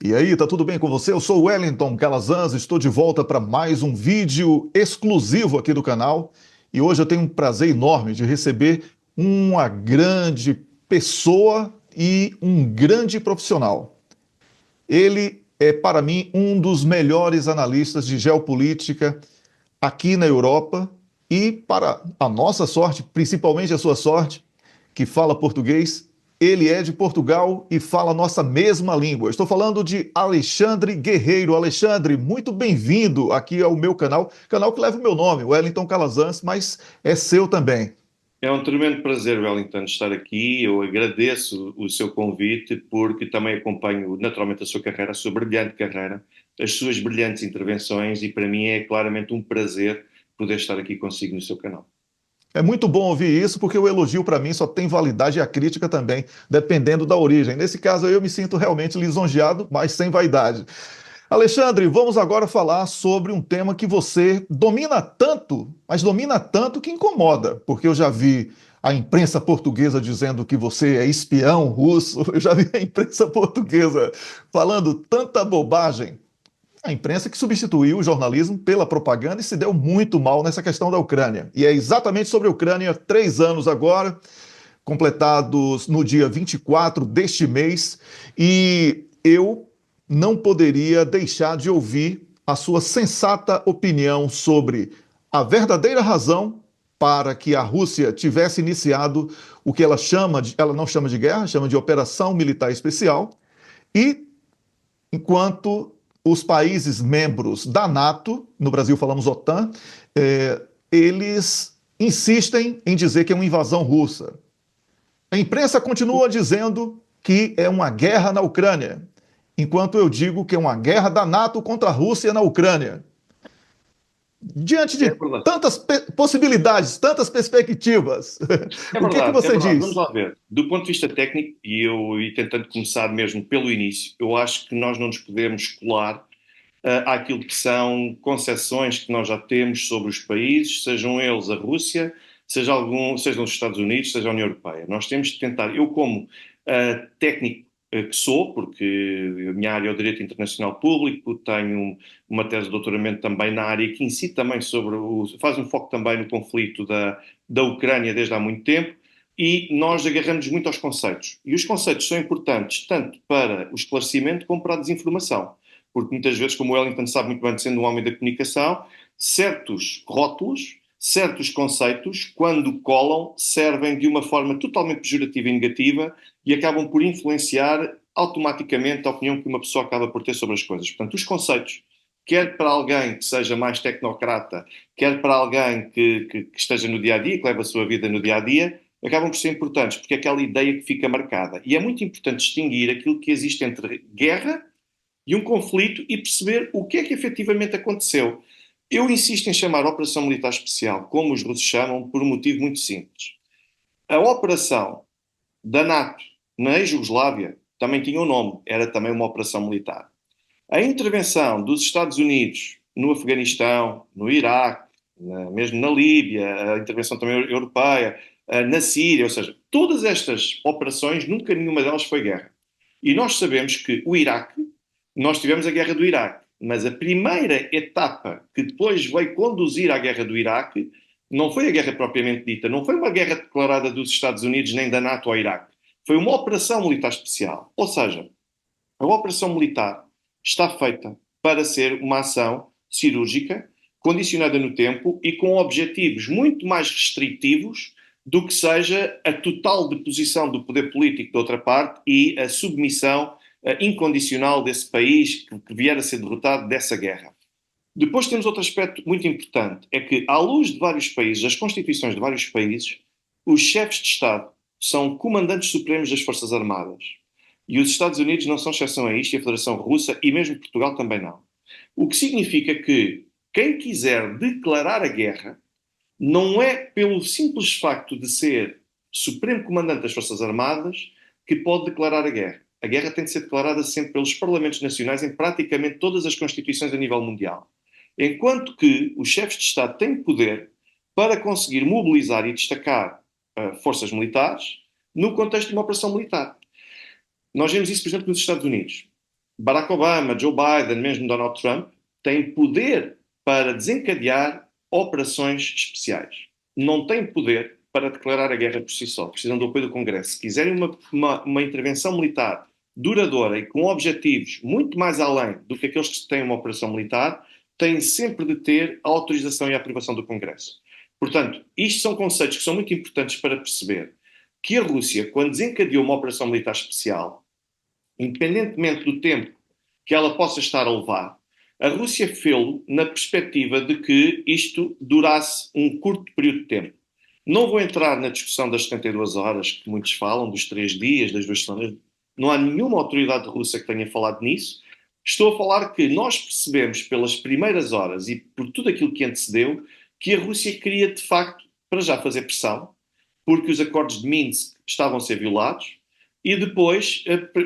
E aí, tá tudo bem com você? Eu sou o Wellington Calazans, estou de volta para mais um vídeo exclusivo aqui do canal. E hoje eu tenho um prazer enorme de receber uma grande pessoa e um grande profissional. Ele é, para mim, um dos melhores analistas de geopolítica aqui na Europa e, para a nossa sorte, principalmente a sua sorte, que fala português, ele é de Portugal e fala a nossa mesma língua. Estou falando de Alexandre Guerreiro. Alexandre, muito bem-vindo aqui ao meu canal que leva o meu nome, Wellington Calazans, mas é seu também. É um tremendo prazer, Wellington, estar aqui. Eu agradeço o seu convite, porque também acompanho naturalmente a sua carreira, a sua brilhante carreira, as suas brilhantes intervenções, e para mim é claramente um prazer poder estar aqui consigo no seu canal. É muito bom ouvir isso, porque o elogio para mim só tem validade e a crítica também, dependendo da origem. Nesse caso, eu me sinto realmente lisonjeado, mas sem vaidade. Alexandre, vamos agora falar sobre um tema que você domina tanto, mas domina tanto que incomoda, porque eu já vi a imprensa portuguesa dizendo que você é espião russo, eu já vi a imprensa portuguesa falando tanta bobagem. A imprensa que substituiu o jornalismo pela propaganda e se deu muito mal nessa questão da Ucrânia. E é exatamente sobre a Ucrânia, 3 anos agora, completados no dia 24 deste mês, e eu não poderia deixar de ouvir a sua sensata opinião sobre a verdadeira razão para que a Rússia tivesse iniciado o que ela não chama de guerra, chama de operação militar especial, e enquanto os países membros da NATO, no Brasil falamos OTAN, eles insistem em dizer que é uma invasão russa. A imprensa continua dizendo que é uma guerra na Ucrânia, enquanto eu digo que é uma guerra da NATO contra a Rússia na Ucrânia. Diante de É verdade. tantas possibilidades, tantas perspectivas, É o que é que verdade, é você verdade. Vamos diz? lá ver. Do ponto de vista técnico, e tentando começar mesmo pelo início, eu acho que nós não nos podemos colar àquilo que são concepções que nós já temos sobre os países, sejam eles a Rússia, sejam os Estados Unidos, seja a União Europeia. Nós temos de tentar, eu como técnico que sou, porque a minha área é o Direito Internacional Público, tenho uma tese de doutoramento também na área que incide também faz um foco também no conflito da Ucrânia desde há muito tempo, e nós agarramos muito aos conceitos. E os conceitos são importantes tanto para o esclarecimento como para a desinformação, porque muitas vezes, como o Wellington sabe muito bem, sendo um homem da comunicação, certos rótulos, certos conceitos, quando colam, servem de uma forma totalmente pejorativa e negativa e acabam por influenciar automaticamente a opinião que uma pessoa acaba por ter sobre as coisas. Portanto, os conceitos, quer para alguém que seja mais tecnocrata, quer para alguém que esteja no dia-a-dia, que leva a sua vida no dia-a-dia, acabam por ser importantes, porque é aquela ideia que fica marcada. E é muito importante distinguir aquilo que existe entre guerra e um conflito e perceber o que é que efetivamente aconteceu. Eu insisto em chamar a Operação Militar Especial, como os russos chamam, por um motivo muito simples. A operação da NATO na ex-Jugoslávia também tinha um nome, era também uma operação militar. A intervenção dos Estados Unidos no Afeganistão, no Iraque, mesmo na Líbia, a intervenção também europeia, na Síria, ou seja, todas estas operações, nunca nenhuma delas foi guerra. E nós sabemos que o Iraque, nós tivemos a guerra do Iraque, mas a primeira etapa que depois veio conduzir à guerra do Iraque não foi a guerra propriamente dita, não foi uma guerra declarada dos Estados Unidos nem da NATO ao Iraque. Foi uma operação militar especial. Ou seja, a operação militar está feita para ser uma ação cirúrgica, condicionada no tempo e com objetivos muito mais restritivos do que seja a total deposição do poder político de outra parte e a submissão incondicional desse país que vier a ser derrotado dessa guerra. Depois temos outro aspecto muito importante, é que, à luz de vários países, as constituições de vários países, os chefes de Estado são comandantes supremos das Forças Armadas. E os Estados Unidos não são exceção a isto, e a Federação Russa, e mesmo Portugal também não. O que significa que quem quiser declarar a guerra não é pelo simples facto de ser Supremo Comandante das Forças Armadas que pode declarar a guerra. A guerra tem de ser declarada sempre pelos Parlamentos Nacionais em praticamente todas as constituições a nível mundial. Enquanto que os chefes de Estado têm poder para conseguir mobilizar e destacar forças militares no contexto de uma operação militar. Nós vemos isso, por exemplo, nos Estados Unidos. Barack Obama, Joe Biden, mesmo Donald Trump, têm poder para desencadear operações especiais. Não têm poder para declarar a guerra por si só. Precisam do apoio do Congresso. Se quiserem uma intervenção militar duradoura e com objetivos muito mais além do que aqueles que têm uma operação militar, têm sempre de ter a autorização e a aprovação do Congresso. Portanto, isto são conceitos que são muito importantes para perceber que a Rússia, quando desencadeou uma operação militar especial, independentemente do tempo que ela possa estar a levar, a Rússia fê-lo na perspectiva de que isto durasse um curto período de tempo. Não vou entrar na discussão das 72 horas, que muitos falam, dos 3 dias, das 2 semanas. Não há nenhuma autoridade russa que tenha falado nisso. Estou a falar que nós percebemos pelas primeiras horas e por tudo aquilo que antecedeu que a Rússia queria, de facto, para já fazer pressão, porque os acordos de Minsk estavam a ser violados, e depois,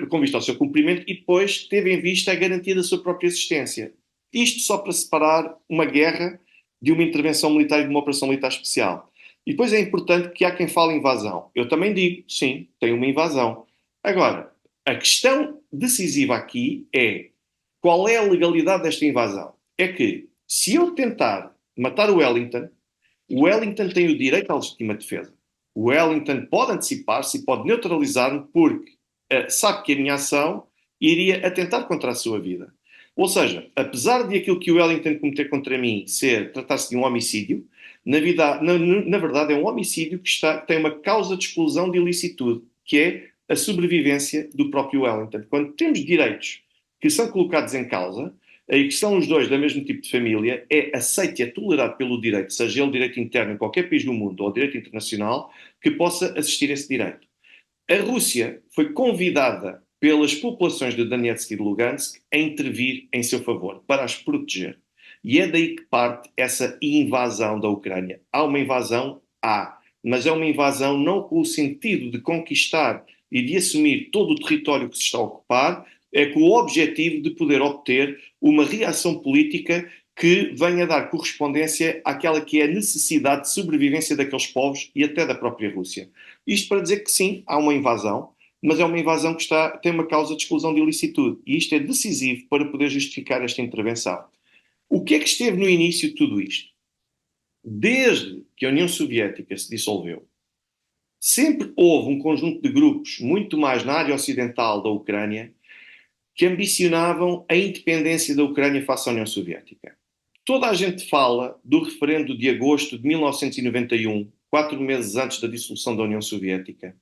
com vista ao seu cumprimento, e depois teve em vista a garantia da sua própria existência. Isto só para separar uma guerra de uma intervenção militar e de uma operação militar especial. E depois é importante que há quem fale invasão. Eu também digo, sim, tem uma invasão. Agora, a questão decisiva aqui é qual é a legalidade desta invasão? É que, se eu tentar matar o Wellington tem o direito à legítima defesa. O Wellington pode antecipar-se e pode neutralizar-me porque sabe que a minha ação iria atentar contra a sua vida. Ou seja, apesar de aquilo que o Wellington cometer contra mim tratar-se de um homicídio, na verdade é um homicídio que tem uma causa de exclusão de ilicitude, que é a sobrevivência do próprio Wellington. Quando temos direitos que são colocados em causa, e que são os dois do mesmo tipo de família, é aceito e é tolerado pelo direito, seja ele direito interno em qualquer país do mundo ou direito internacional, que possa assistir a esse direito. A Rússia foi convidada pelas populações de Donetsk e de Lugansk a intervir em seu favor, para as proteger. E é daí que parte essa invasão da Ucrânia. Há uma invasão? Há. Mas é uma invasão não com o sentido de conquistar e de assumir todo o território que se está a ocupar, é com o objetivo de poder obter uma reação política que venha dar correspondência àquela que é a necessidade de sobrevivência daqueles povos e até da própria Rússia. Isto para dizer que sim, há uma invasão, mas é uma invasão que tem uma causa de exclusão de ilicitude. E isto é decisivo para poder justificar esta intervenção. O que é que esteve no início de tudo isto? Desde que a União Soviética se dissolveu, sempre houve um conjunto de grupos, muito mais na área ocidental da Ucrânia, que ambicionavam a independência da Ucrânia face à União Soviética. Toda a gente fala do referendo de agosto de 1991, 4 meses antes da dissolução da União Soviética.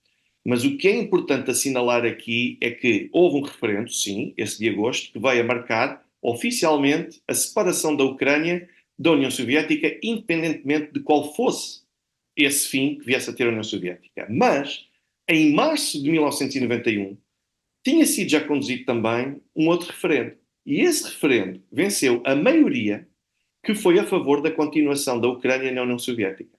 Mas o que é importante assinalar aqui é que houve um referendo, sim, esse de agosto, que veio a marcar oficialmente a separação da Ucrânia da União Soviética, independentemente de qual fosse esse fim que viesse a ter a União Soviética. Mas, em março de 1991, tinha sido já conduzido também um outro referendo. E esse referendo venceu a maioria que foi a favor da continuação da Ucrânia na União Soviética.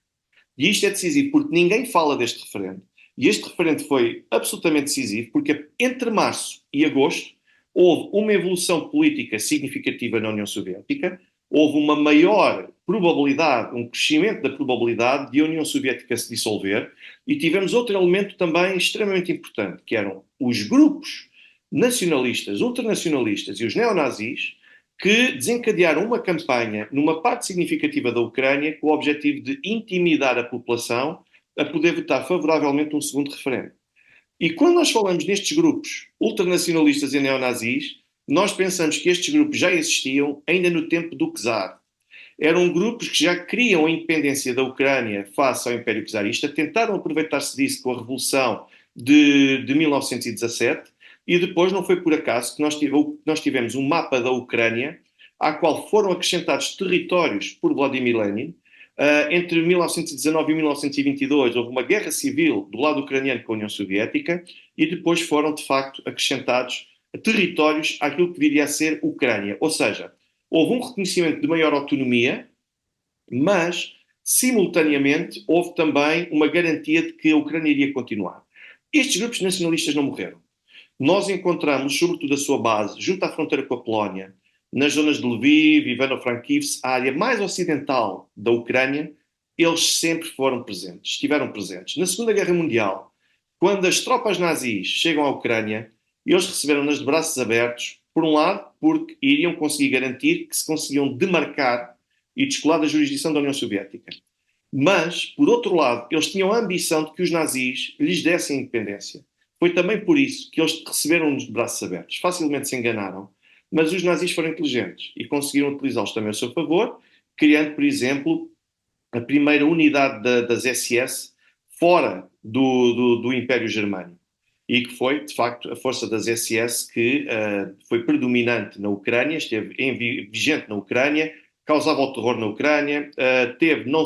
E isto é decisivo porque ninguém fala deste referendo. E este referendo foi absolutamente decisivo porque entre março e agosto houve uma evolução política significativa na União Soviética, houve uma maior probabilidade, um crescimento da probabilidade de a União Soviética se dissolver e tivemos outro elemento também extremamente importante, que eram os grupos nacionalistas, ultranacionalistas e os neonazis que desencadearam uma campanha numa parte significativa da Ucrânia com o objetivo de intimidar a população a poder votar favoravelmente um segundo referendo. E quando nós falamos nestes grupos ultranacionalistas e neonazis, nós pensamos que estes grupos já existiam ainda no tempo do czar. Eram grupos que já queriam a independência da Ucrânia face ao Império Czarista, tentaram aproveitar-se disso com a Revolução de 1917 e depois não foi por acaso que nós tivemos um mapa da Ucrânia à qual foram acrescentados territórios por Vladimir Lenin. Entre 1919 e 1922 houve uma guerra civil do lado ucraniano com a União Soviética e depois foram, de facto, acrescentados territórios àquilo que viria a ser Ucrânia. Ou seja, houve um reconhecimento de maior autonomia, mas, simultaneamente, houve também uma garantia de que a Ucrânia iria continuar. Estes grupos nacionalistas não morreram. Nós encontramos, sobretudo a sua base, junto à fronteira com a Polónia, nas zonas de Lviv, Ivano-Frankivsk, a área mais ocidental da Ucrânia, eles sempre foram presentes, estiveram presentes. Na Segunda Guerra Mundial, quando as tropas nazis chegam à Ucrânia, eles receberam-nas de braços abertos, Por um lado, porque iriam conseguir garantir que se conseguiam demarcar e descolar da jurisdição da União Soviética. Mas, por outro lado, eles tinham a ambição de que os nazis lhes dessem independência. Foi também por isso que eles receberam-nos de braços abertos. Facilmente se enganaram, mas os nazis foram inteligentes e conseguiram utilizá-los também a seu favor, criando, por exemplo, a primeira unidade das SS fora do Império Germânico. E que foi, de facto, a força das SS que foi predominante na Ucrânia, esteve vigente na Ucrânia, causava o terror na Ucrânia, teve não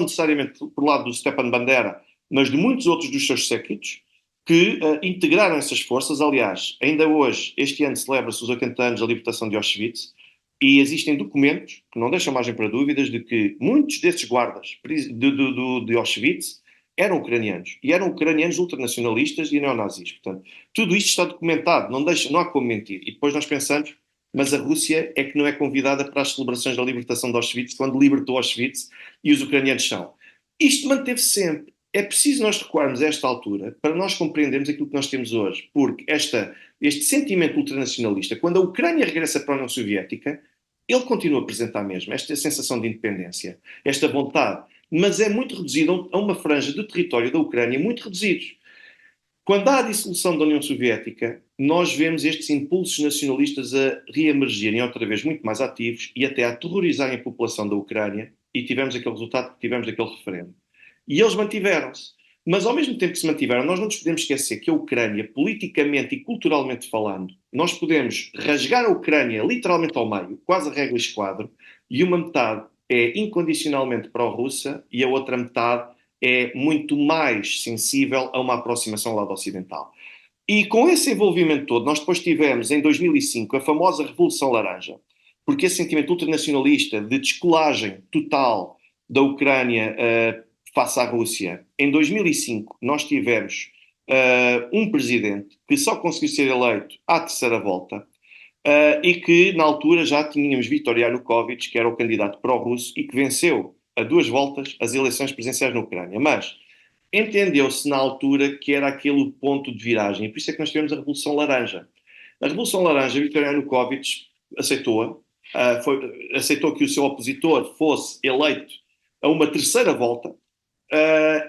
necessariamente por lado do Stepan Bandera, mas de muitos outros dos seus séquitos, que integraram essas forças. Aliás, ainda hoje, este ano, celebra-se os 80 anos da libertação de Auschwitz, e existem documentos que não deixam margem para dúvidas de que muitos desses guardas de Auschwitz eram ucranianos. E eram ucranianos ultranacionalistas e neonazis. Portanto, tudo isto está documentado, não há como mentir. E depois nós pensamos, mas a Rússia é que não é convidada para as celebrações da libertação de Auschwitz, quando libertou Auschwitz, e os ucranianos são. Isto manteve-se sempre. É preciso nós recuarmos a esta altura para nós compreendermos aquilo que nós temos hoje. Porque este sentimento ultranacionalista, quando a Ucrânia regressa para a União Soviética, ele continua presente à mesma, esta sensação de independência, esta vontade, mas é muito reduzido a uma franja do território da Ucrânia muito reduzidos. Quando há a dissolução da União Soviética, nós vemos estes impulsos nacionalistas a reemergirem outra vez muito mais ativos e até a aterrorizarem a população da Ucrânia, e tivemos aquele resultado que tivemos daquele referendo. E eles mantiveram-se. Mas ao mesmo tempo que se mantiveram, nós não nos podemos esquecer que a Ucrânia, politicamente e culturalmente falando, nós podemos rasgar a Ucrânia literalmente ao meio, quase a regra e esquadro, e uma metade é incondicionalmente pró-russa e a outra metade é muito mais sensível a uma aproximação ao lado ocidental. E com esse envolvimento todo, nós depois tivemos, em 2005, a famosa Revolução Laranja, porque esse sentimento ultranacionalista de descolagem total da Ucrânia face à Rússia. Em 2005, nós tivemos um presidente que só conseguiu ser eleito à terceira volta e que, na altura, já tínhamos Viktor Yanukovych, que era o candidato pró-russo e que venceu a 2 voltas as eleições presidenciais na Ucrânia. Mas entendeu-se na altura que era aquele ponto de viragem, e por isso é que nós tivemos a Revolução Laranja. A Revolução Laranja, Viktor Yanukovych aceitou-a, aceitou que o seu opositor fosse eleito a uma terceira volta,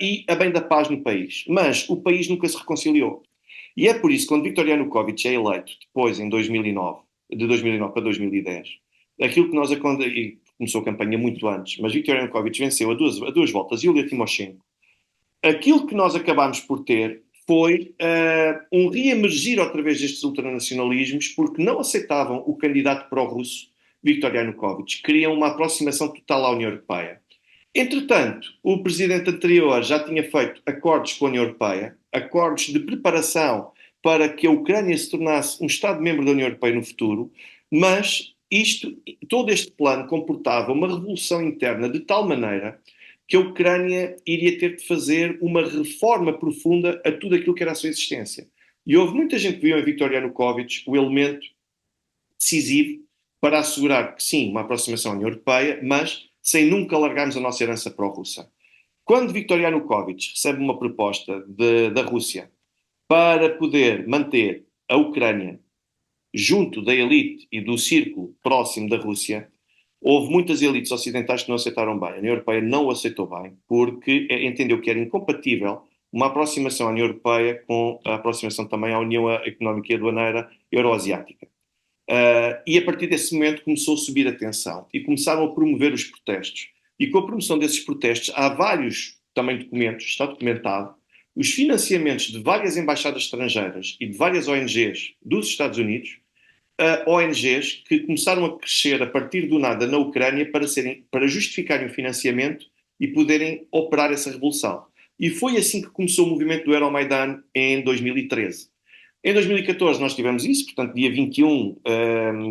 e a bem da paz no país. Mas o país nunca se reconciliou. E é por isso que quando Viktor Yanukovych é eleito, depois em 2009, de 2009 para 2010, aquilo que nós e começou a campanha muito antes, mas Viktor Yanukovych venceu a duas voltas, Yulia Tymoshenko. Aquilo que nós acabámos por ter foi um reemergir outra vez destes ultranacionalismos, porque não aceitavam o candidato pró-russo, Viktor Yanukovych. Queriam uma aproximação total à União Europeia. Entretanto, o presidente anterior já tinha feito acordos com a União Europeia, acordos de preparação para que a Ucrânia se tornasse um Estado-membro da União Europeia no futuro, mas todo este plano comportava uma revolução interna de tal maneira que a Ucrânia iria ter de fazer uma reforma profunda a tudo aquilo que era a sua existência. E houve muita gente que viu em Viktor Yanukovych o elemento decisivo para assegurar que sim, uma aproximação à União Europeia, mas sem nunca largarmos a nossa herança pró-russa. Quando Viktor Yanukovych recebe uma proposta da Rússia para poder manter a Ucrânia junto da elite e do círculo próximo da Rússia, houve muitas elites ocidentais que não aceitaram bem. A União Europeia não o aceitou bem, porque entendeu que era incompatível uma aproximação à União Europeia com a aproximação também à União Económica e Aduaneira Euroasiática. E a partir desse momento começou a subir a tensão e começaram a promover os protestos. E com a promoção desses protestos, há vários também documentos, está documentado, os financiamentos de várias embaixadas estrangeiras e de várias ONGs dos Estados Unidos, ONGs que começaram a crescer a partir do nada na Ucrânia para justificarem o financiamento e poderem operar essa revolução. E foi assim que começou o movimento do Euromaidan em 2013. Em 2014 nós tivemos isso, portanto, dia 21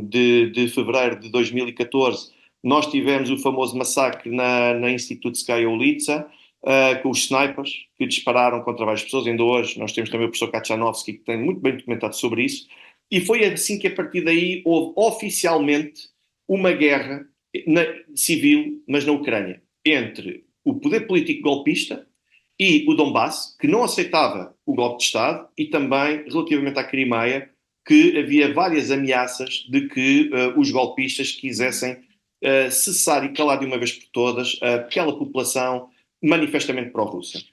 de fevereiro de 2014, nós tivemos o famoso massacre na Institutskaya Ulitsa, com os snipers que dispararam contra várias pessoas. Ainda hoje nós temos também o professor Kachanovsky, que tem muito bem documentado sobre isso. E foi assim que a partir daí houve oficialmente uma guerra civil, mas na Ucrânia, entre o poder político golpista e o Donbass, que não aceitava o golpe de Estado, e também, relativamente à Crimeia, que havia várias ameaças de que os golpistas quisessem cessar e calar de uma vez por todas aquela população manifestamente pró-russa.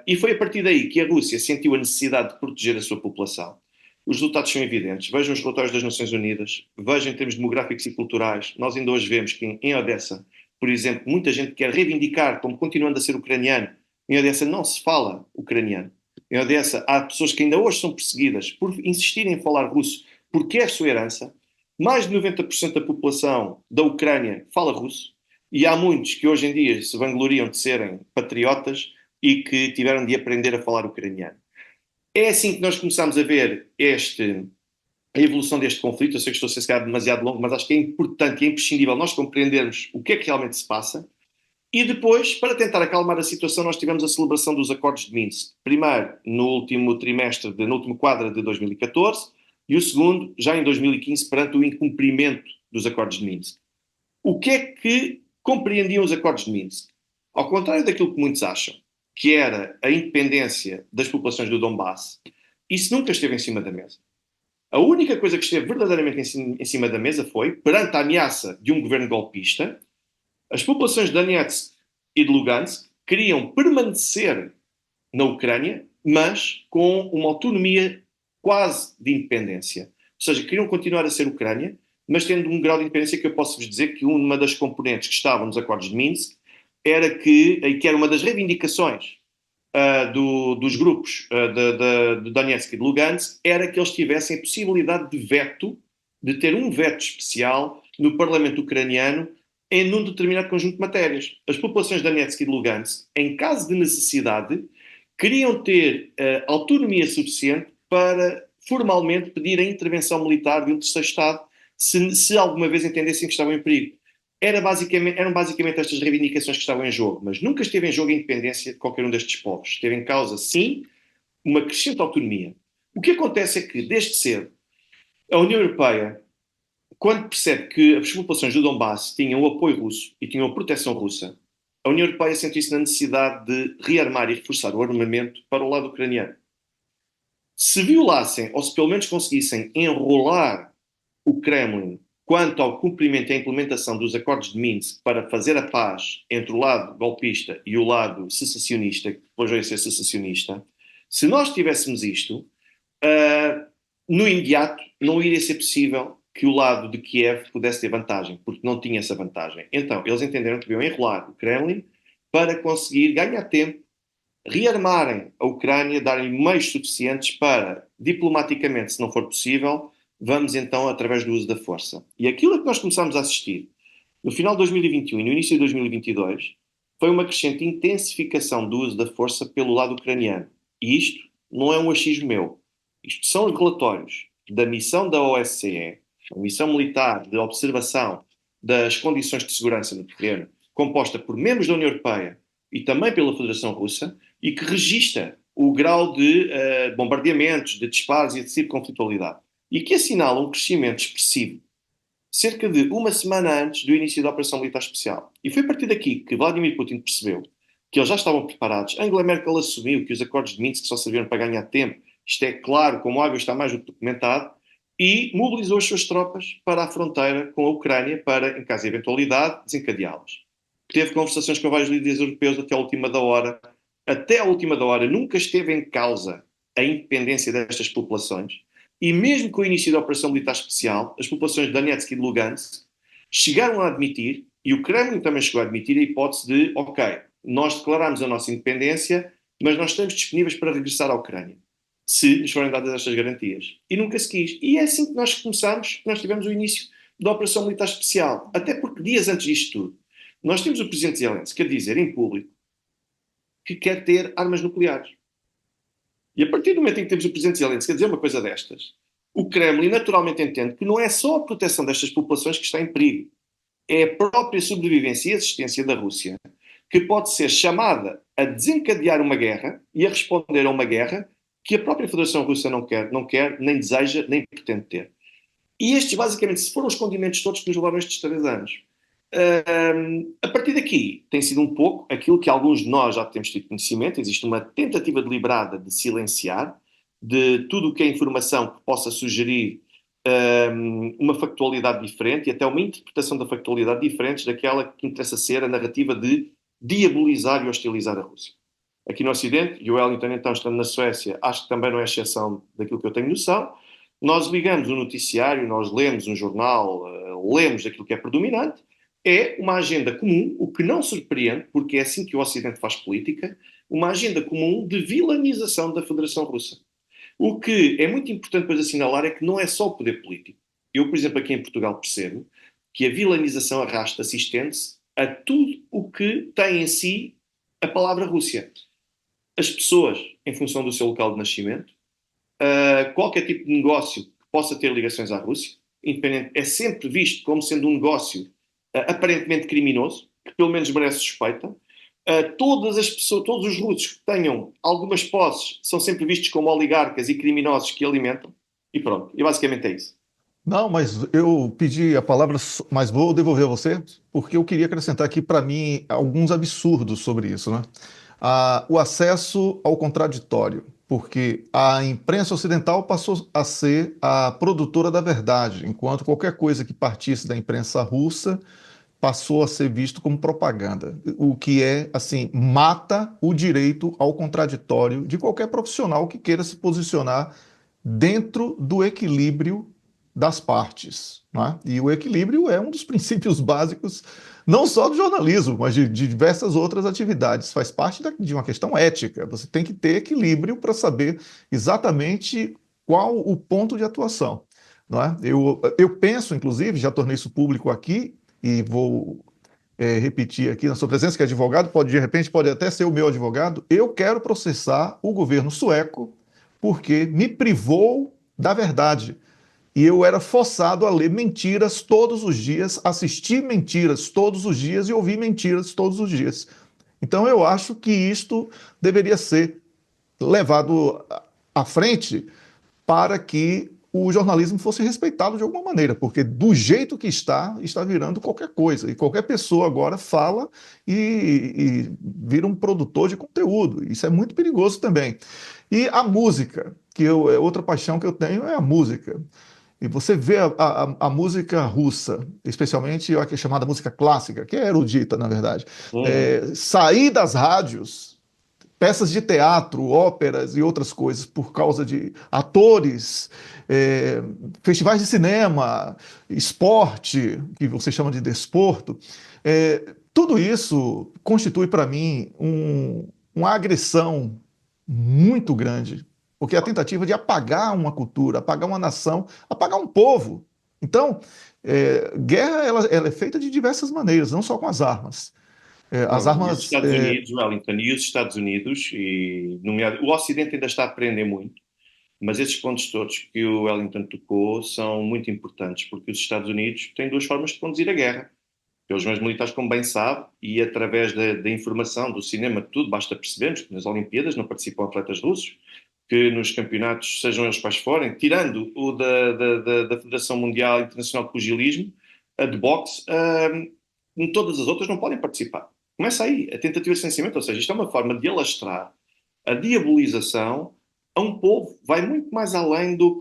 E foi a partir daí que a Rússia sentiu a necessidade de proteger a sua população. Os resultados são evidentes. Vejam os relatórios das Nações Unidas, vejam em termos demográficos e culturais. Nós ainda hoje vemos que em Odessa, por exemplo, muita gente quer reivindicar como continuando a ser ucraniano. Em Odessa não se fala ucraniano. Em Odessa há pessoas que ainda hoje são perseguidas por insistirem em falar russo porque é a sua herança. Mais de 90% da população da Ucrânia fala russo e há muitos que hoje em dia se vangloriam de serem patriotas e que tiveram de aprender a falar ucraniano. É assim que nós começamos a ver a evolução deste conflito. Eu sei que estou a ser se calhar demasiado longo, mas acho que é importante e é imprescindível nós compreendermos o que é que realmente se passa. E depois, para tentar acalmar a situação, nós tivemos a celebração dos acordos de Minsk. Primeiro, no último trimestre, no último quadro de 2014, e o segundo, já em 2015, perante o incumprimento dos acordos de Minsk. O que é que compreendiam os acordos de Minsk? Ao contrário daquilo que muitos acham, que era a independência das populações do Donbass, isso nunca esteve em cima da mesa. A única coisa que esteve verdadeiramente em cima da mesa foi, perante a ameaça de um governo golpista, as populações de Donetsk e de Lugansk queriam permanecer na Ucrânia, mas com uma autonomia quase de independência. Ou seja, queriam continuar a ser Ucrânia, mas tendo um grau de independência que eu posso-vos dizer que uma das componentes que estavam nos acordos de Minsk era que era uma das reivindicações dos grupos de Donetsk e de Lugansk, era que eles tivessem a possibilidade de veto, de ter um veto especial no Parlamento ucraniano em um determinado conjunto de matérias. As populações de Donetsk e de Lugansk, em caso de necessidade, queriam ter autonomia suficiente para formalmente pedir a intervenção militar de um terceiro Estado se alguma vez entendessem que estavam em perigo. Eram basicamente estas reivindicações que estavam em jogo, mas nunca esteve em jogo a independência de qualquer um destes povos. Esteve em causa, sim, uma crescente autonomia. O que acontece é que, desde cedo, a União Europeia, quando percebe que as populações do Donbass tinham o apoio russo e tinham a proteção russa, a União Europeia sentiu-se na necessidade de rearmar e reforçar o armamento para o lado ucraniano. Se violassem, ou se pelo menos conseguissem enrolar o Kremlin quanto ao cumprimento e à implementação dos acordos de Minsk para fazer a paz entre o lado golpista e o lado secessionista, que depois veio a ser secessionista, se nós tivéssemos isto, no imediato não iria ser possível que o lado de Kiev pudesse ter vantagem, porque não tinha essa vantagem. Então, eles entenderam que deviam enrolar o Kremlin para conseguir ganhar tempo, rearmarem a Ucrânia, darem meios suficientes para, diplomaticamente, se não for possível, vamos então através do uso da força. E aquilo a que nós começámos a assistir no final de 2021 e no início de 2022 foi uma crescente intensificação do uso da força pelo lado ucraniano. E isto não é um achismo meu. Isto são os relatórios da missão da OSCE, a missão militar de observação das condições de segurança no terreno, composta por membros da União Europeia e também pela Federação Russa, e que registra o grau de bombardeamentos, de disparos e de ciberconflitualidade. E que assinala um crescimento expressivo, cerca de uma semana antes do início da Operação Militar Especial. E foi a partir daqui que Vladimir Putin percebeu que eles já estavam preparados. Angela Merkel assumiu que os acordos de Minsk só serviram para ganhar tempo. Isto é claro, como água está mais do que documentado, e mobilizou as suas tropas para a fronteira com a Ucrânia para, em caso de eventualidade, desencadeá-las. Teve conversações com vários líderes europeus até a última da hora. Até a última da hora nunca esteve em causa a independência destas populações. E mesmo com o início da Operação Militar Especial, as populações de Donetsk e de Lugansk chegaram a admitir, e o Kremlin também chegou a admitir, a hipótese de, ok, nós declaramos a nossa independência, mas nós estamos disponíveis para regressar à Ucrânia, se nos forem dadas estas garantias. E nunca se quis. E é assim que nós começamos, que nós tivemos o início da Operação Militar Especial. Até porque dias antes disto tudo, nós temos o Presidente Zelensky a dizer em público que quer ter armas nucleares. E a partir do momento em que temos o Presidente Zelensky a dizer uma coisa destas, o Kremlin naturalmente entende que não é só a proteção destas populações que está em perigo, é a própria sobrevivência e existência da Rússia, que pode ser chamada a desencadear uma guerra e a responder a uma guerra que a própria Federação Russa não quer, nem deseja, nem pretende ter. E estes, basicamente, se foram os condimentos todos que nos levaram estes 3 anos. A partir daqui, tem sido um pouco aquilo que alguns de nós já temos tido conhecimento. Existe uma tentativa deliberada de silenciar, de tudo o que é informação que possa sugerir uma factualidade diferente e até uma interpretação da factualidade diferente daquela que interessa ser a narrativa de diabolizar e hostilizar a Rússia. Aqui no Ocidente, e o Wellington, então, estando na Suécia, acho que também não é exceção daquilo que eu tenho noção, nós ligamos um noticiário, nós lemos um jornal, lemos aquilo que é predominante, é uma agenda comum, o que não surpreende, porque é assim que o Ocidente faz política, uma agenda comum de vilanização da Federação Russa. O que é muito importante depois assinalar é que não é só o poder político. Eu, por exemplo, aqui em Portugal percebo que a vilanização arrasta-se e estende-se a tudo o que tem em si a palavra Rússia. As pessoas, em função do seu local de nascimento, qualquer tipo de negócio que possa ter ligações à Rússia, independente, é sempre visto como sendo um negócio aparentemente criminoso, que pelo menos merece suspeita. Todas as pessoas, todos os russos que tenham algumas posses são sempre vistos como oligarcas e criminosos que alimentam. E pronto, e basicamente é isso. Não, mas eu pedi a palavra, mas vou devolver a você, porque eu queria acrescentar aqui para mim alguns absurdos sobre isso, né? O acesso ao contraditório, porque a imprensa ocidental passou a ser a produtora da verdade, enquanto qualquer coisa que partisse da imprensa russa passou a ser visto como propaganda, o que é, assim, mata o direito ao contraditório de qualquer profissional que queira se posicionar dentro do equilíbrio das partes, né? E o equilíbrio é um dos princípios básicos, não só do jornalismo, mas de diversas outras atividades. Faz parte de uma questão ética. Você tem que ter equilíbrio para saber exatamente qual o ponto de atuação. Não é? Eu penso, inclusive, já tornei isso público aqui, e vou repetir aqui na sua presença, que é advogado, pode, de repente pode até ser o meu advogado, eu quero processar o governo sueco porque me privou da verdade. E eu era forçado a ler mentiras todos os dias, assistir mentiras todos os dias e ouvir mentiras todos os dias. Então eu acho que isto deveria ser levado à frente para que o jornalismo fosse respeitado de alguma maneira, porque do jeito que está virando qualquer coisa. E qualquer pessoa agora fala e vira um produtor de conteúdo. Isso é muito perigoso também. E a música, outra paixão que eu tenho é a música. E você vê a música russa, especialmente a que é chamada música clássica, que é erudita, na verdade, Uhum. sair das rádios, peças de teatro, óperas e outras coisas por causa de atores, festivais de cinema, esporte, que você chama de desporto, tudo isso constitui para mim uma agressão muito grande, porque é a tentativa de apagar uma cultura, apagar uma nação, apagar um povo. Então, guerra ela é feita de diversas maneiras, não só com as armas. As Não, e os armas Estados Unidos, Wellington, e os Estados Unidos, o Ocidente ainda está a aprender muito, mas esses pontos todos que o Wellington tocou são muito importantes, porque os Estados Unidos têm duas formas de conduzir a guerra. Pelos meios militares, como bem sabe, e através da informação, do cinema, tudo, basta percebermos que nas Olimpíadas não participam atletas russos, que nos campeonatos, sejam eles quais forem, tirando o da Federação Mundial Internacional de Pugilismo, a de boxe, todas as outras não podem participar. Começa aí, a tentativa de silenciamento, ou seja, isto é uma forma de alastrar a diabolização a um povo, vai muito mais além do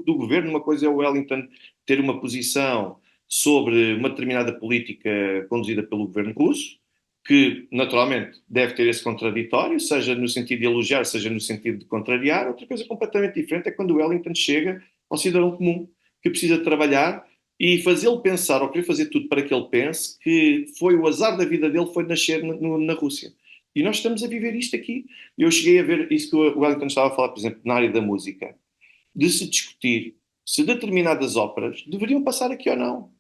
governo. Uma coisa é o Wellington ter uma posição sobre uma determinada política conduzida pelo governo russo, que naturalmente deve ter esse contraditório, seja no sentido de elogiar, seja no sentido de contrariar. Outra coisa completamente diferente é quando o Wellington chega ao cidadão comum, que precisa trabalhar e fazê-lo pensar, ou querer fazer tudo para que ele pense, que foi o azar da vida dele, foi nascer na Rússia. E nós estamos a viver isto aqui. Eu cheguei a ver isso que o Wellington estava a falar, por exemplo, na área da música, de se discutir se determinadas óperas deveriam passar aqui ou não.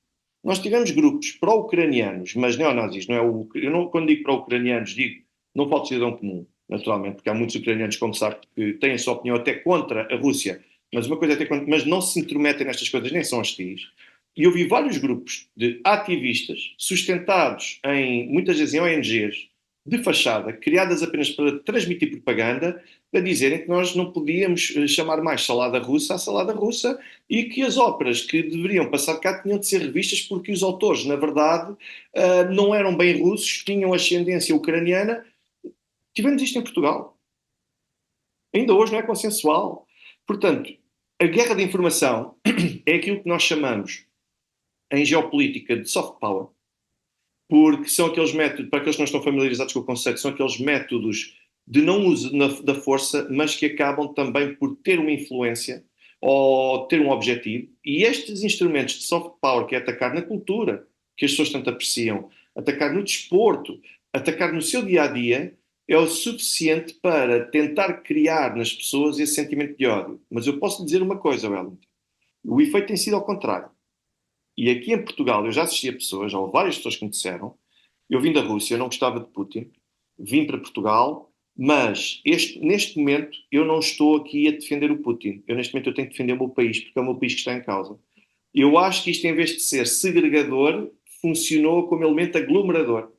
Nós tivemos grupos pró-ucranianos, mas neonazis, não é eu não, quando digo pró-ucranianos, digo não falta cidadão comum, naturalmente, porque há muitos ucranianos, como sabe, que têm a sua opinião até contra a Rússia, mas uma coisa é até contra, mas não se intrometem nestas coisas, nem são hostis. E eu vi vários grupos de ativistas sustentados muitas vezes em ONGs de fachada, criadas apenas para transmitir propaganda, a dizerem que nós não podíamos chamar mais salada russa a salada russa e que as óperas que deveriam passar cá tinham de ser revistas porque os autores, na verdade, não eram bem russos, tinham ascendência ucraniana. Tivemos isto em Portugal. Ainda hoje não é consensual. Portanto, a guerra da informação é aquilo que nós chamamos em geopolítica de soft power, porque são aqueles métodos, para aqueles que não estão familiarizados com o conceito, são aqueles métodos de não uso da força, mas que acabam também por ter uma influência ou ter um objetivo. E estes instrumentos de soft power, que é atacar na cultura, que as pessoas tanto apreciam, atacar no desporto, atacar no seu dia-a-dia, é o suficiente para tentar criar nas pessoas esse sentimento de ódio. Mas eu posso dizer uma coisa, Wellington. O efeito tem sido ao contrário. E aqui em Portugal eu já assisti a pessoas, ou várias pessoas que me disseram, eu vim da Rússia, eu não gostava de Putin, vim para Portugal, mas neste momento eu não estou aqui a defender o Putin. Neste momento eu tenho que defender o meu país, porque é o meu país que está em causa. Eu acho que isto, em vez de ser segregador, funcionou como elemento aglomerador.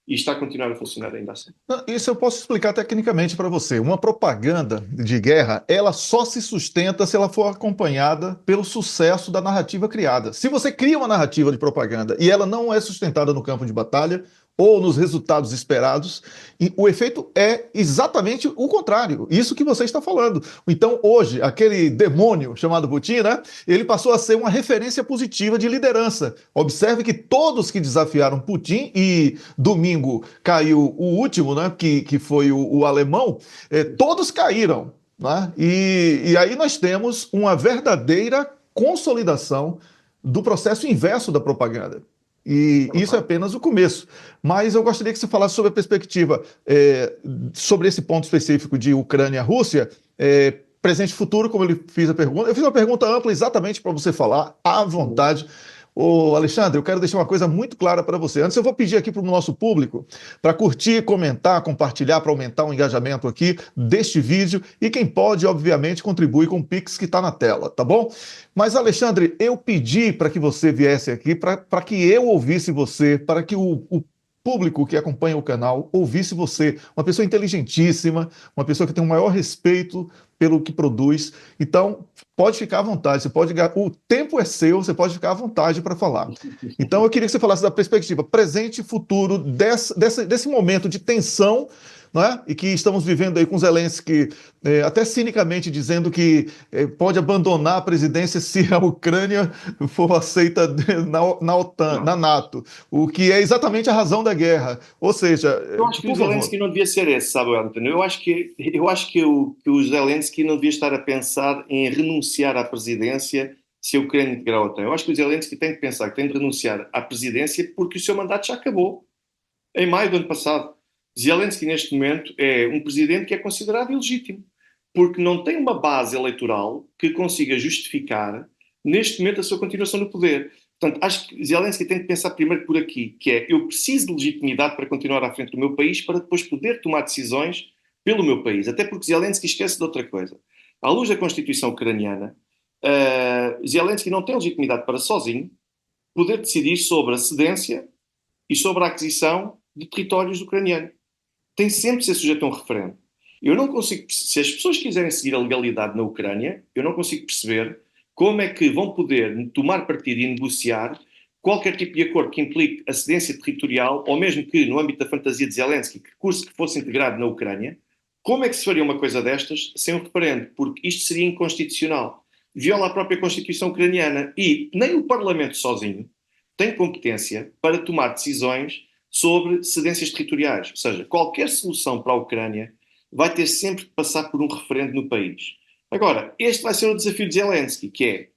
E está a continuar a funcionar ainda assim. Isso eu posso explicar tecnicamente para você. Uma propaganda de guerra, ela só se sustenta se ela for acompanhada pelo sucesso da narrativa criada. Se você cria uma narrativa de propaganda e ela não é sustentada no campo de batalha ou nos resultados esperados, e o efeito é exatamente o contrário. Isso que você está falando. Então, hoje, aquele demônio chamado Putin, né, ele passou a ser uma referência positiva de liderança. Observe que todos que desafiaram Putin, e domingo caiu o último, né, que foi o alemão, todos caíram. Né? E aí nós temos uma verdadeira consolidação do processo inverso da propaganda. E isso é apenas o começo. Mas eu gostaria que você falasse sobre a perspectiva, sobre esse ponto específico de Ucrânia-Rússia, presente e futuro, como ele fez a pergunta. Eu fiz uma pergunta ampla exatamente para você falar à vontade. Ô, Alexandre, eu quero deixar uma coisa muito clara para você. Antes, eu vou pedir aqui para o nosso público para curtir, comentar, compartilhar, para aumentar o engajamento aqui deste vídeo. E quem pode, obviamente, contribui com o Pix que está na tela, tá bom? Mas, Alexandre, eu pedi para que você viesse aqui, para que eu ouvisse você, para que o público que acompanha o canal ouvisse você, uma pessoa inteligentíssima, uma pessoa que tem o maior respeito pelo que produz. Então, pode ficar à vontade, o tempo é seu, você pode ficar à vontade para falar. Então, eu queria que você falasse da perspectiva presente e futuro desse momento de tensão, não é? E que estamos vivendo aí com Zelensky, até cinicamente dizendo que pode abandonar a presidência se a Ucrânia for aceita na OTAN, na NATO, o que é exatamente a razão da guerra. Ou seja, Eu acho que o por favor. Zelensky não devia ser esse, sabe, Wellington? Eu acho que o Zelensky não devia estar a pensar em renunciar à presidência se a Ucrânia integrar a OTAN. Eu acho que o Zelensky tem que pensar que tem de renunciar à presidência porque o seu mandato já acabou, em maio do ano passado. Zelensky, neste momento, é um presidente que é considerado ilegítimo, porque não tem uma base eleitoral que consiga justificar, neste momento, a sua continuação no poder. Portanto, acho que Zelensky tem que pensar primeiro por aqui, que é, eu preciso de legitimidade para continuar à frente do meu país, para depois poder tomar decisões pelo meu país. Até porque Zelensky esquece de outra coisa. À luz da Constituição ucraniana, Zelensky não tem legitimidade para sozinho poder decidir sobre a cedência e sobre a aquisição de territórios ucranianos. Tem sempre de ser sujeito a um referendo. Eu não consigo, se as pessoas quiserem seguir a legalidade na Ucrânia, eu não consigo perceber como é que vão poder tomar partido e negociar qualquer tipo de acordo que implique a cedência territorial, ou mesmo que, no âmbito da fantasia de Zelensky, que curso que fosse integrado na Ucrânia, como é que se faria uma coisa destas sem um referendo? Porque isto seria inconstitucional. Viola a própria Constituição ucraniana e nem o Parlamento sozinho tem competência para tomar decisões sobre cedências territoriais. Ou seja, qualquer solução para a Ucrânia vai ter sempre de passar por um referendo no país. Agora, este vai ser o desafio de Zelensky, que é,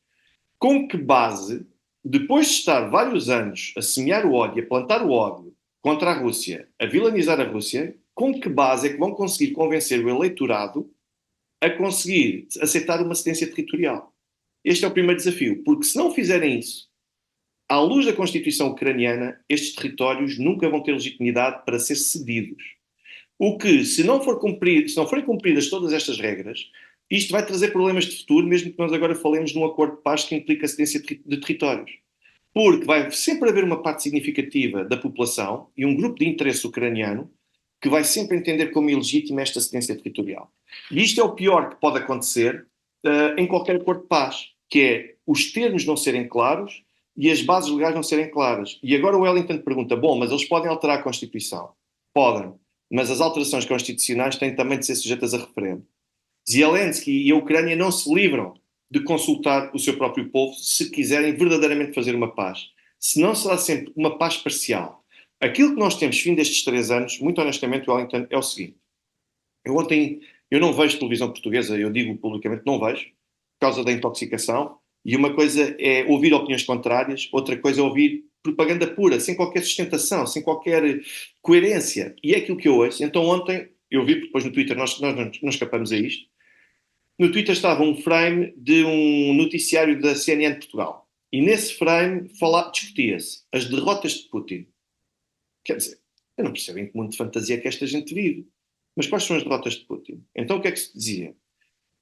com que base, depois de estar vários anos a semear o ódio, a plantar o ódio contra a Rússia, a vilanizar a Rússia, com que base é que vão conseguir convencer o eleitorado a conseguir aceitar uma cedência territorial? Este é o primeiro desafio, porque se não fizerem isso, à luz da Constituição ucraniana, estes territórios nunca vão ter legitimidade para ser cedidos. O que, se não forem cumpridas todas estas regras, isto vai trazer problemas de futuro, mesmo que nós agora falemos de um acordo de paz que implica a cedência de territórios. Porque vai sempre haver uma parte significativa da população e um grupo de interesse ucraniano que vai sempre entender como ilegítima esta cedência territorial. E isto é o pior que pode acontecer em qualquer acordo de paz, que é os termos não serem claros e as bases legais não serem claras. E agora o Wellington pergunta, bom, mas eles podem alterar a Constituição? Podem, mas as alterações constitucionais têm também de ser sujeitas a referendo. Zelensky e a Ucrânia não se livram de consultar o seu próprio povo se quiserem verdadeiramente fazer uma paz. Senão será sempre uma paz parcial. Aquilo que nós temos fim destes 3 anos, muito honestamente, Wellington, é o seguinte. Eu não vejo televisão portuguesa, eu digo publicamente não vejo, por causa da intoxicação, e uma coisa é ouvir opiniões contrárias, outra coisa é ouvir propaganda pura, sem qualquer sustentação, sem qualquer coerência. E é aquilo que eu ouço. Então ontem, eu vi, depois no Twitter nós não escapamos a isto, no Twitter estava um frame de um noticiário da CNN de Portugal. E nesse frame discutia-se as derrotas de Putin. Quer dizer, eu não percebo em que mundo de fantasia é que esta gente vive. Mas quais são as derrotas de Putin? Então o que é que se dizia?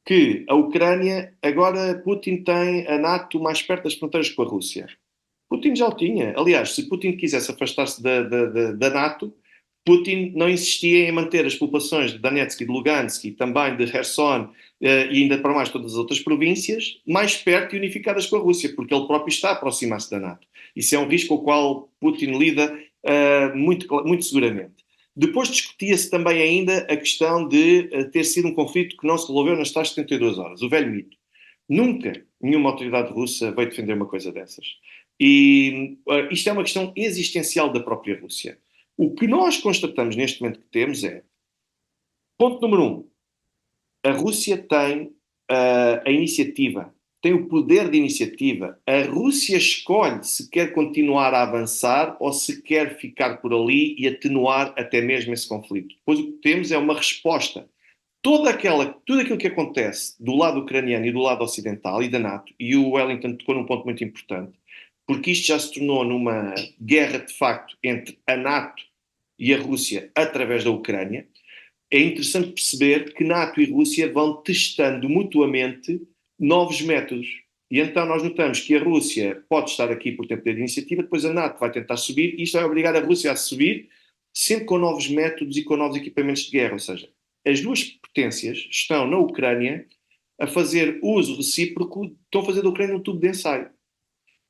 Que a Ucrânia, agora Putin tem a NATO mais perto das fronteiras com a Rússia. Putin já o tinha. Aliás, se Putin quisesse afastar-se da NATO, Putin não insistia em manter as populações de Donetsk e de Lugansk e também de Kherson e ainda para mais todas as outras províncias mais perto e unificadas com a Rússia, porque ele próprio está a aproximar-se da NATO. Isso é um risco com o qual Putin lida muito seguramente. Depois discutia-se também ainda a questão de ter sido um conflito que não se resolveu nas tais 72 horas, o velho mito. Nunca nenhuma autoridade russa veio defender uma coisa dessas. E isto é uma questão existencial da própria Rússia. O que nós constatamos neste momento que temos é, ponto número 1, a Rússia tem a iniciativa, tem o poder de iniciativa. A Rússia escolhe se quer continuar a avançar ou se quer ficar por ali e atenuar até mesmo esse conflito. Depois o que temos é uma resposta. Tudo aquilo que acontece do lado ucraniano e do lado ocidental e da NATO, e o Wellington tocou num ponto muito importante, porque isto já se tornou numa guerra de facto entre a NATO e a Rússia através da Ucrânia, é interessante perceber que NATO e Rússia vão testando mutuamente novos métodos. E então nós notamos que a Rússia pode estar aqui por ter poder de iniciativa, depois a NATO vai tentar subir, e isto vai obrigar a Rússia a subir, sempre com novos métodos e com novos equipamentos de guerra. Ou seja, as duas potências estão na Ucrânia a fazer uso recíproco, estão a fazer da Ucrânia um tubo de ensaio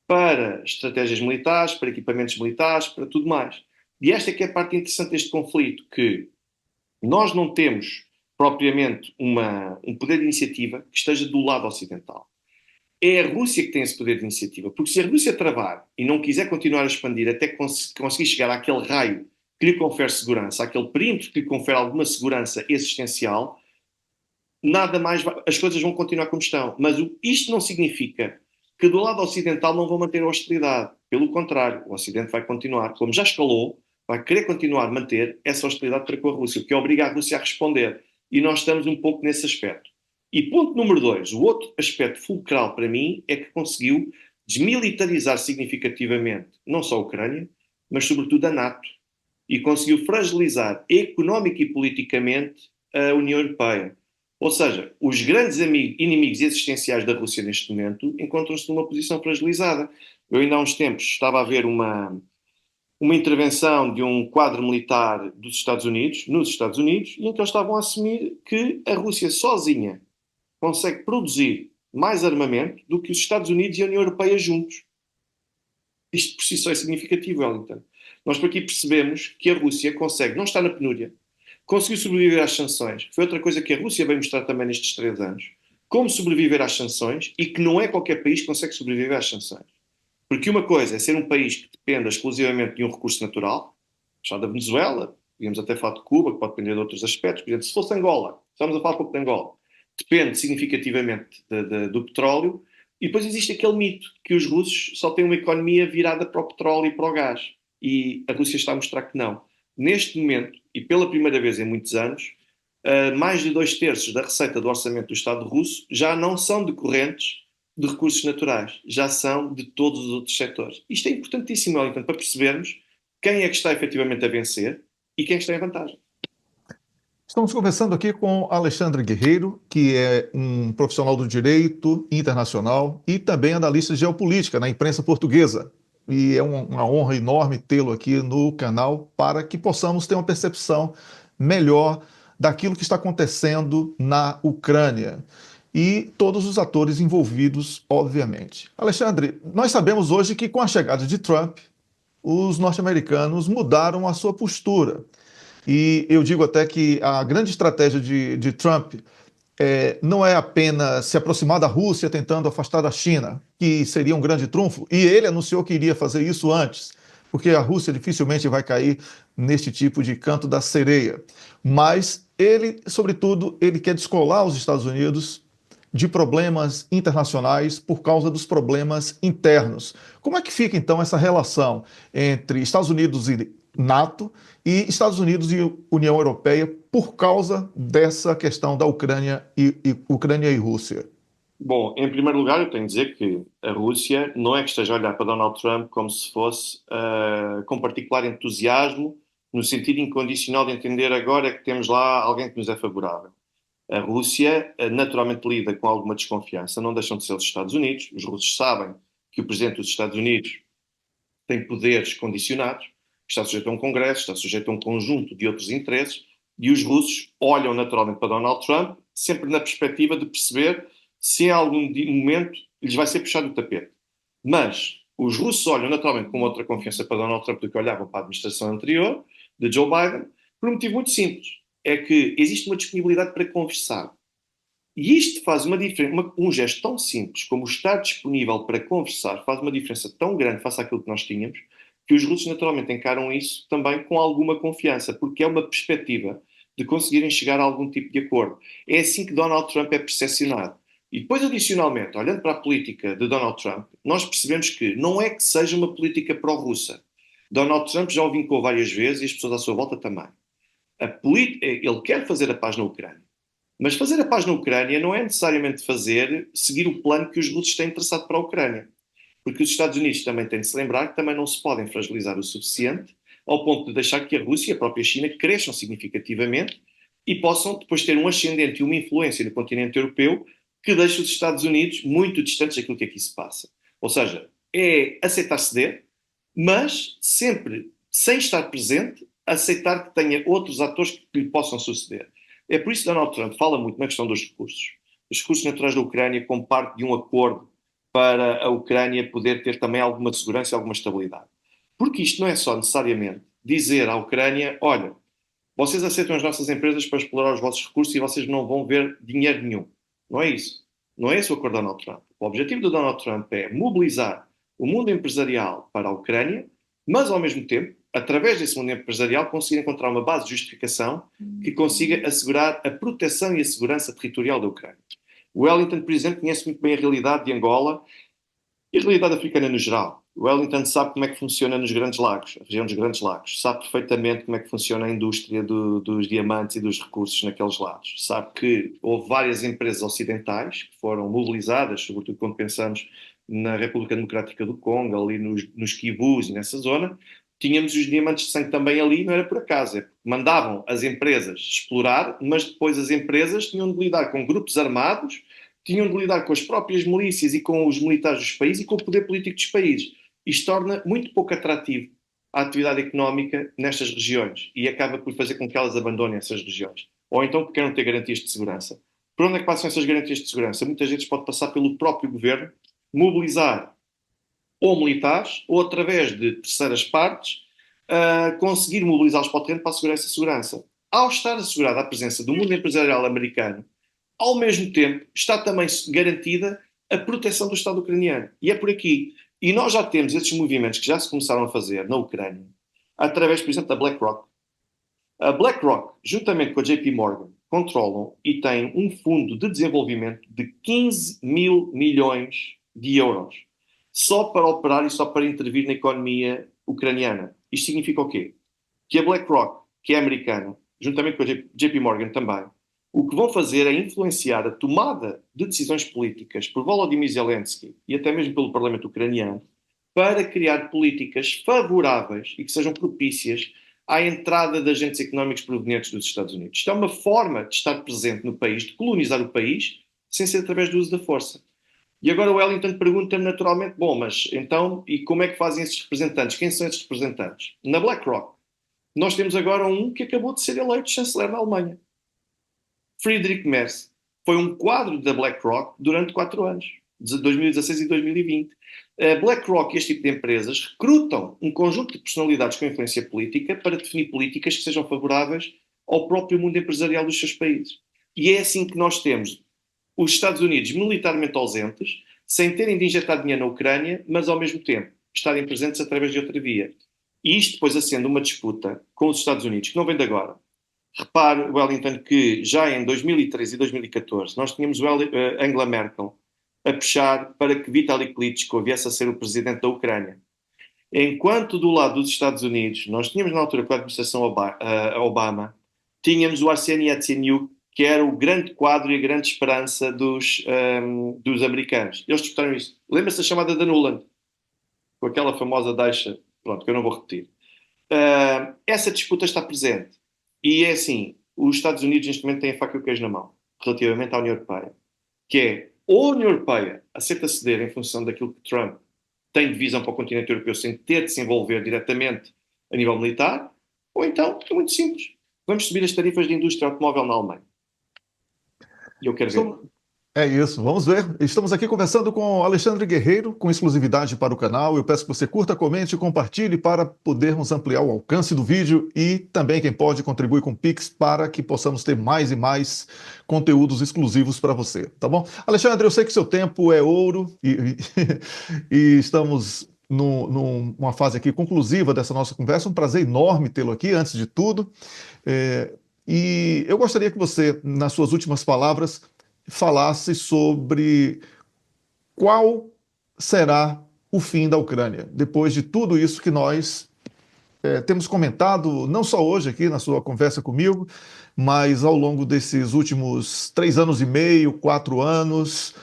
para estratégias militares, para equipamentos militares, para tudo mais. E esta é que é a parte interessante deste conflito, que nós não temos propriamente um poder de iniciativa que esteja do lado ocidental. É a Rússia que tem esse poder de iniciativa, porque se a Rússia travar e não quiser continuar a expandir até conseguir chegar àquele raio que lhe confere segurança, àquele perímetro que lhe confere alguma segurança existencial, nada mais as coisas vão continuar como estão. Mas isto não significa que do lado ocidental não vão manter a hostilidade. Pelo contrário, o Ocidente vai continuar, como já escalou, vai querer continuar a manter essa hostilidade para com a Rússia, o que obriga a Rússia a responder. E nós estamos um pouco nesse aspecto. E ponto número 2, o outro aspecto fulcral para mim é que conseguiu desmilitarizar significativamente não só a Ucrânia, mas sobretudo a NATO. E conseguiu fragilizar económica e politicamente a União Europeia. Ou seja, os grandes inimigos existenciais da Rússia neste momento encontram-se numa posição fragilizada. Eu ainda há uns tempos estava a ver uma intervenção de um quadro militar dos Estados Unidos, nos Estados Unidos, e em que eles estavam a assumir que a Rússia sozinha consegue produzir mais armamento do que os Estados Unidos e a União Europeia juntos. Isto por si só é significativo, Wellington. Nós por aqui percebemos que a Rússia consegue, não está na penúria, conseguiu sobreviver às sanções. Foi outra coisa que a Rússia veio mostrar também nestes 3 anos. Como sobreviver às sanções e que não é qualquer país que consegue sobreviver às sanções. Porque uma coisa é ser um país que dependa exclusivamente de um recurso natural, já da Venezuela, podíamos até falar de Cuba, que pode depender de outros aspectos. Por exemplo, se fosse Angola, estamos a falar pouco de Angola, depende significativamente do petróleo, e depois existe aquele mito que os russos só têm uma economia virada para o petróleo e para o gás. E a Rússia está a mostrar que não. Neste momento, e pela primeira vez em muitos anos, mais de 2/3 da receita do orçamento do Estado russo já não são decorrentes de recursos naturais, já são de todos os outros setores. Isto é importantíssimo, Wellington, para percebermos quem é que está efetivamente a vencer e quem está em vantagem. Estamos conversando aqui com Alexandre Guerreiro, que é um profissional do direito internacional e também analista de geopolítica na imprensa portuguesa. E é uma honra enorme tê-lo aqui no canal para que possamos ter uma percepção melhor daquilo que está acontecendo na Ucrânia e todos os atores envolvidos, obviamente. Alexandre, nós sabemos hoje que com a chegada de Trump, os norte-americanos mudaram a sua postura. E eu digo até que a grande estratégia de Trump não é apenas se aproximar da Rússia tentando afastar da China, que seria um grande trunfo, e ele anunciou que iria fazer isso antes, porque a Rússia dificilmente vai cair neste tipo de canto da sereia. Mas ele, sobretudo, ele quer descolar os Estados Unidos de problemas internacionais por causa dos problemas internos. Como é que fica então essa relação entre Estados Unidos e NATO e Estados Unidos e União Europeia por causa dessa questão da Ucrânia e Rússia? Bom, em primeiro lugar, eu tenho de dizer que a Rússia não é que esteja a olhar para Donald Trump como se fosse com particular entusiasmo, no sentido incondicional de entender agora que temos lá alguém que nos é favorável. A Rússia naturalmente lida com alguma desconfiança, não deixam de ser os Estados Unidos. Os russos sabem que o presidente dos Estados Unidos tem poderes condicionados, está sujeito a um congresso, está sujeito a um conjunto de outros interesses, e os russos olham naturalmente para Donald Trump, sempre na perspectiva de perceber se em algum momento lhes vai ser puxado o tapete. Mas os russos olham naturalmente com outra confiança para Donald Trump do que olhavam para a administração anterior, de Joe Biden, por um motivo muito simples. É que existe uma disponibilidade para conversar. E isto faz uma diferença, um gesto tão simples como estar disponível para conversar, faz uma diferença tão grande face àquilo que nós tínhamos, que os russos naturalmente encaram isso também com alguma confiança, porque é uma perspectiva de conseguirem chegar a algum tipo de acordo. É assim que Donald Trump é percepcionado. E depois, adicionalmente, olhando para a política de Donald Trump, nós percebemos que não é que seja uma política pró-russa. Donald Trump já o vincou várias vezes e as pessoas à sua volta também. Ele quer fazer a paz na Ucrânia. Mas fazer a paz na Ucrânia não é necessariamente seguir o plano que os russos têm traçado para a Ucrânia. Porque os Estados Unidos também têm de se lembrar que também não se podem fragilizar o suficiente ao ponto de deixar que a Rússia e a própria China cresçam significativamente e possam depois ter um ascendente e uma influência no continente europeu que deixe os Estados Unidos muito distantes daquilo que aqui se passa. Ou seja, é aceitar ceder, mas sempre, sem estar presente, aceitar que tenha outros atores que lhe possam suceder. É por isso que Donald Trump fala muito na questão dos recursos. Os recursos naturais da Ucrânia como parte de um acordo para a Ucrânia poder ter também alguma segurança e alguma estabilidade. Porque isto não é só necessariamente dizer à Ucrânia, olha, vocês aceitam as nossas empresas para explorar os vossos recursos e vocês não vão ver dinheiro nenhum. Não é isso. Não é esse o acordo de Donald Trump. O objetivo de Donald Trump é mobilizar o mundo empresarial para a Ucrânia, mas ao mesmo tempo, através desse mundo empresarial, conseguir encontrar uma base de justificação que consiga assegurar a proteção e a segurança territorial da Ucrânia. O Wellington, por exemplo, conhece muito bem a realidade de Angola e a realidade africana no geral. O Wellington sabe como é que funciona nos Grandes Lagos, a região dos Grandes Lagos. Sabe perfeitamente como é que funciona a indústria dos diamantes e dos recursos naqueles lados. Sabe que houve várias empresas ocidentais que foram mobilizadas, sobretudo quando pensamos na República Democrática do Congo, ali nos Kivus e nessa zona. Tínhamos os diamantes de sangue também ali, não era por acaso. Mandavam as empresas explorar, mas depois as empresas tinham de lidar com grupos armados, tinham de lidar com as próprias milícias e com os militares dos países e com o poder político dos países. Isto torna muito pouco atrativo a atividade económica nestas regiões e acaba por fazer com que elas abandonem essas regiões. Ou então porque querem ter garantias de segurança. Por onde é que passam essas garantias de segurança? Muitas vezes pode passar pelo próprio governo, mobilizar ou militares, ou através de terceiras partes, conseguir mobilizá-los para o terreno para assegurar essa segurança. Ao estar assegurada a presença do mundo empresarial americano, ao mesmo tempo está também garantida a proteção do Estado ucraniano. E é por aqui. E nós já temos esses movimentos que já se começaram a fazer na Ucrânia, através, por exemplo, da BlackRock. A BlackRock, juntamente com a JP Morgan, controlam e têm um fundo de desenvolvimento de 15 mil milhões de euros só para operar e só para intervir na economia ucraniana. Isto significa o quê? Que a BlackRock, que é americana, juntamente com a JP Morgan também, o que vão fazer é influenciar a tomada de decisões políticas por Volodymyr Zelensky e até mesmo pelo Parlamento ucraniano para criar políticas favoráveis e que sejam propícias à entrada de agentes económicos provenientes dos Estados Unidos. Isto é uma forma de estar presente no país, de colonizar o país, sem ser através do uso da força. E agora o Wellington pergunta-me naturalmente, bom, mas então, e como é que fazem esses representantes? Quem são esses representantes? Na BlackRock, nós temos agora um que acabou de ser eleito chanceler da Alemanha. Friedrich Merz foi um quadro da BlackRock durante 4 anos, de 2016 e 2020. A BlackRock e este tipo de empresas recrutam um conjunto de personalidades com influência política para definir políticas que sejam favoráveis ao próprio mundo empresarial dos seus países. E é assim que nós temos os Estados Unidos militarmente ausentes, sem terem de injetar dinheiro na Ucrânia, mas ao mesmo tempo estarem presentes através de outra via. E isto depois acende uma disputa com os Estados Unidos, que não vem de agora. Repare, Wellington, que já em 2013 e 2014 nós tínhamos Angela Merkel a puxar para que Vitaly Klitschko viesse a ser o presidente da Ucrânia. Enquanto do lado dos Estados Unidos, nós tínhamos na altura com a administração Obama, tínhamos o Arseniy Yatsenyuk, que era o grande quadro e a grande esperança dos americanos. Eles disputaram isto. Lembra-se da chamada da Nuland? Com aquela famosa deixa, pronto, que eu não vou repetir. Essa disputa está presente. E é assim, os Estados Unidos neste momento têm a faca e o queijo na mão, relativamente à União Europeia, que é, ou a União Europeia aceita ceder em função daquilo que Trump tem de visão para o continente europeu sem ter de se envolver diretamente a nível militar, ou então, é muito simples, vamos subir as tarifas de indústria automóvel na Alemanha. E eu quero ver. É isso, vamos ver. Estamos aqui conversando com Alexandre Guerreiro, com exclusividade para o canal. Eu peço que você curta, comente e compartilhe para podermos ampliar o alcance do vídeo e também quem pode contribui com o Pix para que possamos ter mais e mais conteúdos exclusivos para você, tá bom? Alexandre, eu sei que seu tempo é ouro e estamos numa fase aqui conclusiva dessa nossa conversa. Um prazer enorme tê-lo aqui, antes de tudo. E eu gostaria que você, nas suas últimas palavras, falasse sobre qual será o fim da Ucrânia, depois de tudo isso que nós temos comentado, não só hoje aqui na sua conversa comigo, mas ao longo desses últimos 3 anos e meio, 4 anos.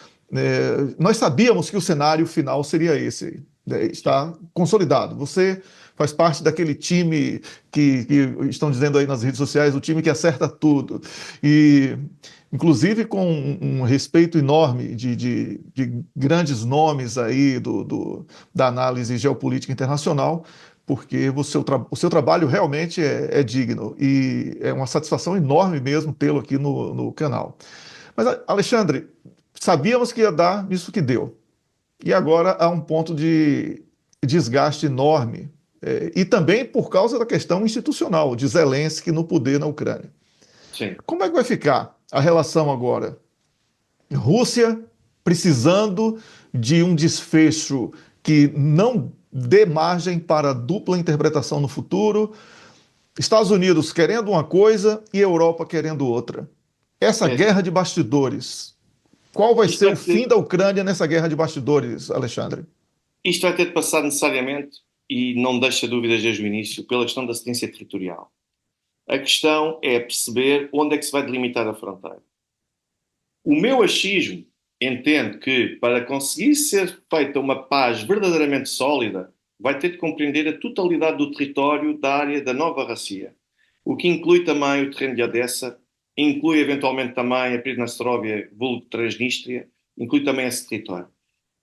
Nós sabíamos que o cenário final seria esse, está consolidado. Você faz parte daquele time que estão dizendo aí nas redes sociais, o time que acerta tudo. E inclusive com um respeito enorme de grandes nomes aí da análise geopolítica internacional, porque o seu trabalho realmente é digno e é uma satisfação enorme mesmo tê-lo aqui no canal. Mas, Alexandre, sabíamos que ia dar nisso que deu. E agora há um ponto de desgaste enorme, e também por causa da questão institucional de Zelensky no poder na Ucrânia. Sim. Como é que vai ficar a relação agora? Rússia precisando de um desfecho que não dê margem para dupla interpretação no futuro, Estados Unidos querendo uma coisa e Europa querendo outra. Essa guerra de bastidores, qual vai ser o fim da Ucrânia nessa guerra de bastidores, Alexandre? Isto vai ter de passar necessariamente, e não deixa dúvidas desde o início, pela questão da cedência territorial. A questão é perceber onde é que se vai delimitar a fronteira. O meu achismo entende que, para conseguir ser feita uma paz verdadeiramente sólida, vai ter de compreender a totalidade do território da área da Nova Rússia, o que inclui também o terreno de Odessa, inclui eventualmente também a Pridnestróvia, vulgo Transnistria, inclui também esse território.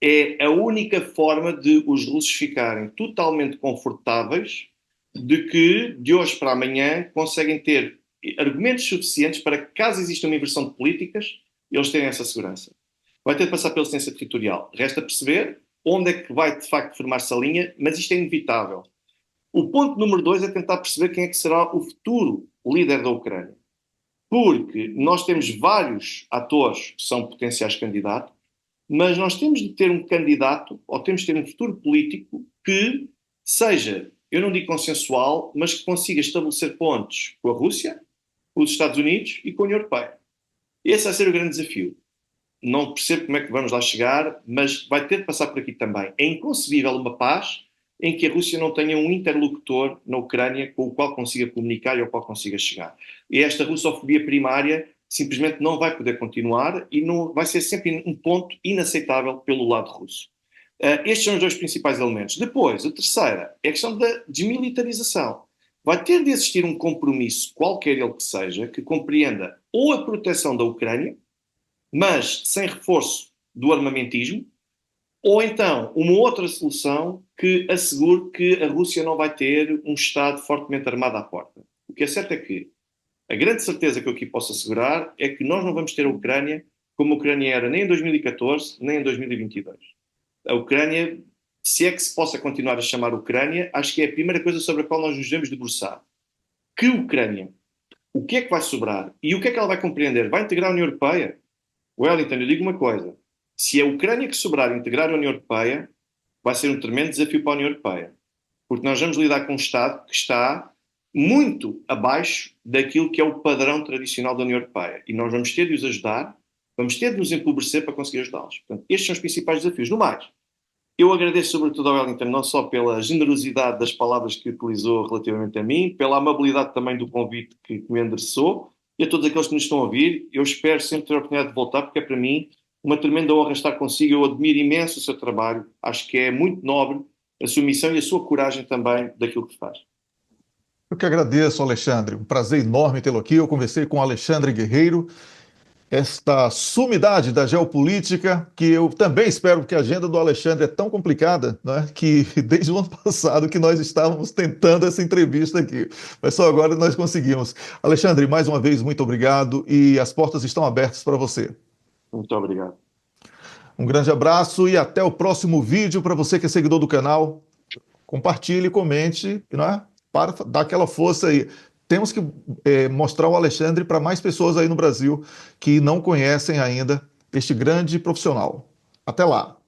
É a única forma de os russos ficarem totalmente confortáveis de que, de hoje para amanhã, conseguem ter argumentos suficientes para que, caso exista uma inversão de políticas, eles tenham essa segurança. Vai ter de passar pela ciência territorial. Resta perceber onde é que vai, de facto, formar-se a linha, mas isto é inevitável. O ponto número 2 é tentar perceber quem é que será o futuro líder da Ucrânia. Porque nós temos vários atores que são potenciais candidatos, mas nós temos de ter um candidato, ou temos de ter um futuro político que seja, eu não digo consensual, mas que consiga estabelecer pontos com a Rússia, com os Estados Unidos e com a União Europeia. Esse vai ser o grande desafio. Não percebo como é que vamos lá chegar, mas vai ter de passar por aqui também. É inconcebível uma paz em que a Rússia não tenha um interlocutor na Ucrânia com o qual consiga comunicar e ao qual consiga chegar. E esta russofobia primária simplesmente não vai poder continuar e não, vai ser sempre um ponto inaceitável pelo lado russo. Estes são os dois principais elementos. Depois, a terceira é a questão da desmilitarização. Vai ter de existir um compromisso, qualquer ele que seja, que compreenda ou a proteção da Ucrânia, mas sem reforço do armamentismo, ou então uma outra solução que assegure que a Rússia não vai ter um Estado fortemente armado à porta. O que é certo é que a grande certeza que eu aqui posso assegurar é que nós não vamos ter a Ucrânia como a Ucrânia era nem em 2014, nem em 2022. A Ucrânia, se é que se possa continuar a chamar Ucrânia, acho que é a primeira coisa sobre a qual nós nos devemos debruçar. Que Ucrânia? O que é que vai sobrar? E o que é que ela vai compreender? Vai integrar a União Europeia? Wellington, eu digo uma coisa. Se é a Ucrânia que sobrar integrar a União Europeia, vai ser um tremendo desafio para a União Europeia. Porque nós vamos lidar com um Estado que está muito abaixo daquilo que é o padrão tradicional da União Europeia. E nós vamos ter de os ajudar, vamos ter de nos empobrecer para conseguir ajudá-los. Portanto, estes são os principais desafios. No mais, eu agradeço sobretudo ao Wellington, não só pela generosidade das palavras que utilizou relativamente a mim, pela amabilidade também do convite que me endereçou, e a todos aqueles que nos estão a ouvir. Eu espero sempre ter a oportunidade de voltar, porque é para mim uma tremenda honra estar consigo. Eu admiro imenso o seu trabalho, acho que é muito nobre a sua missão e a sua coragem também daquilo que faz. Eu que agradeço, Alexandre. Um prazer enorme tê-lo aqui. Eu conversei com Alexandre Guerreiro, esta sumidade da geopolítica, que eu também espero, que a agenda do Alexandre é tão complicada, né, que desde o ano passado que nós estávamos tentando essa entrevista aqui, mas só agora nós conseguimos. Alexandre, mais uma vez, muito obrigado e as portas estão abertas para você. Muito obrigado. Um grande abraço e até o próximo vídeo. Para você que é seguidor do canal, compartilhe, comente, né, para dar aquela força aí. Temos que mostrar o Alexandre para mais pessoas aí no Brasil que não conhecem ainda este grande profissional. Até lá!